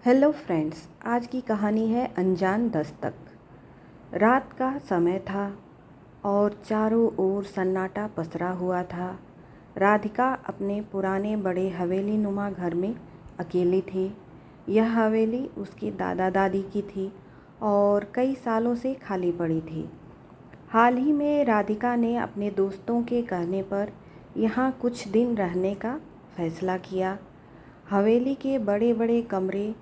Hello friends, आज की कहानी है अनजान दस्तक। रात का समय था और चारों ओर सन्नाटा पसरा हुआ था। राधिका अपने पुराने बड़े हवेली नुमा घर में अकेली थी। यह हवेली उसके दादा दादी की थी और कई सालों से खाली पड़ी थी। हाल ही में राधिका ने अपने दोस्तों के कहने पर यहाँ कुछ दिन रहने का फैसला किया। हवेली के बड़े बड़े कमरे,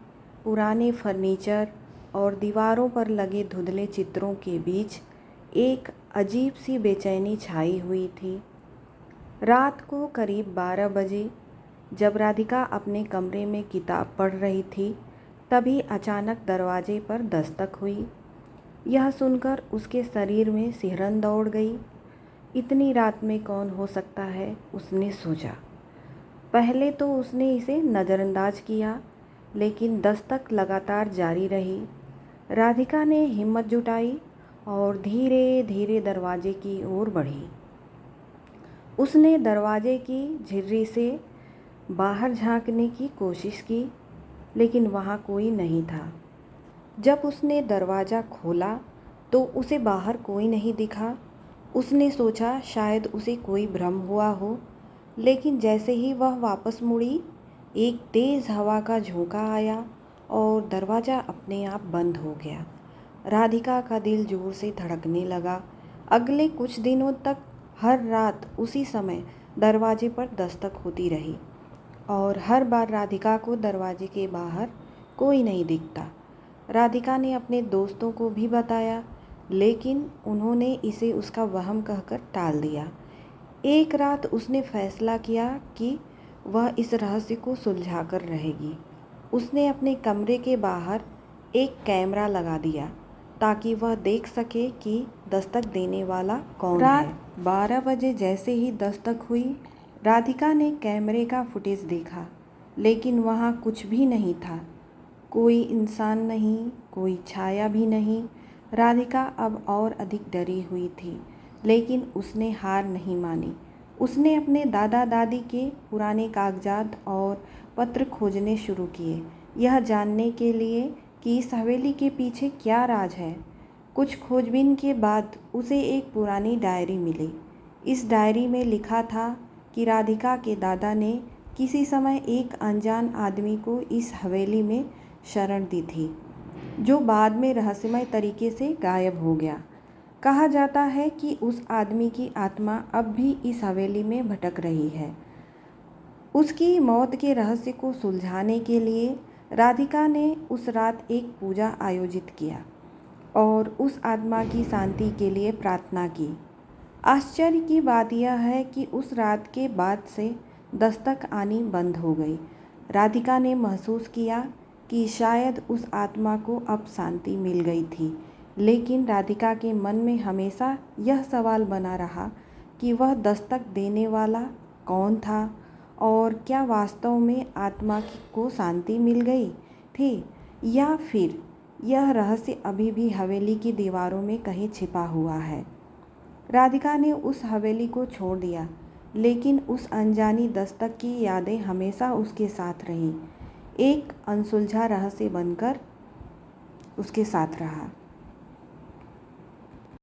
पुराने फर्नीचर और दीवारों पर लगे धुंधले चित्रों के बीच एक अजीब सी बेचैनी छाई हुई थी। रात को करीब 12 बजे जब राधिका अपने कमरे में किताब पढ़ रही थी, तभी अचानक दरवाजे पर दस्तक हुई। यह सुनकर उसके शरीर में सिहरन दौड़ गई। इतनी रात में कौन हो सकता है, उसने सोचा। पहले तो उसने इसे नज़रअंदाज किया, लेकिन दस्तक लगातार जारी रही। राधिका ने हिम्मत जुटाई और धीरे धीरे दरवाजे की ओर बढ़ी। उसने दरवाजे की झिर्री से बाहर झांकने की कोशिश की, लेकिन वहाँ कोई नहीं था। जब उसने दरवाज़ा खोला तो उसे बाहर कोई नहीं दिखा। उसने सोचा शायद उसे कोई भ्रम हुआ हो, लेकिन जैसे ही वह वापस मुड़ी, एक तेज़ हवा का झोंका आया और दरवाज़ा अपने आप बंद हो गया। राधिका का दिल जोर से धड़कने लगा। अगले कुछ दिनों तक हर रात उसी समय दरवाजे पर दस्तक होती रही और हर बार राधिका को दरवाजे के बाहर कोई नहीं दिखता। राधिका ने अपने दोस्तों को भी बताया, लेकिन उन्होंने इसे उसका वहम कहकर टाल दिया। एक रात उसने फैसला किया कि वह इस रहस्य को सुलझा कर रहेगी। उसने अपने कमरे के बाहर एक कैमरा लगा दिया ताकि वह देख सके कि दस्तक देने वाला कौन है। रात 12 बजे जैसे ही दस्तक हुई, राधिका ने कैमरे का फुटेज देखा, लेकिन वहाँ कुछ भी नहीं था। कोई इंसान नहीं, कोई छाया भी नहीं। राधिका अब और अधिक डरी हुई थी, लेकिन उसने हार नहीं मानी। उसने अपने दादा दादी के पुराने कागजात और पत्र खोजने शुरू किए, यह जानने के लिए कि इस हवेली के पीछे क्या राज है। कुछ खोजबीन के बाद उसे एक पुरानी डायरी मिली। इस डायरी में लिखा था कि राधिका के दादा ने किसी समय एक अनजान आदमी को इस हवेली में शरण दी थी, जो बाद में रहस्यमय तरीके से गायब हो गया। कहा जाता है कि उस आदमी की आत्मा अब भी इस हवेली में भटक रही है। उसकी मौत के रहस्य को सुलझाने के लिए राधिका ने उस रात एक पूजा आयोजित किया और उस आत्मा की शांति के लिए प्रार्थना की। आश्चर्य की बात यह है कि उस रात के बाद से दस्तक आनी बंद हो गई। राधिका ने महसूस किया कि शायद उस आत्मा को अब शांति मिल गई थी, लेकिन राधिका के मन में हमेशा यह सवाल बना रहा कि वह दस्तक देने वाला कौन था और क्या वास्तव में आत्मा को शांति मिल गई थी, या फिर यह रहस्य अभी भी हवेली की दीवारों में कहीं छिपा हुआ है। राधिका ने उस हवेली को छोड़ दिया, लेकिन उस अनजानी दस्तक की यादें हमेशा उसके साथ रहीं, एक अनसुलझा रहस्य बनकर उसके साथ रहा।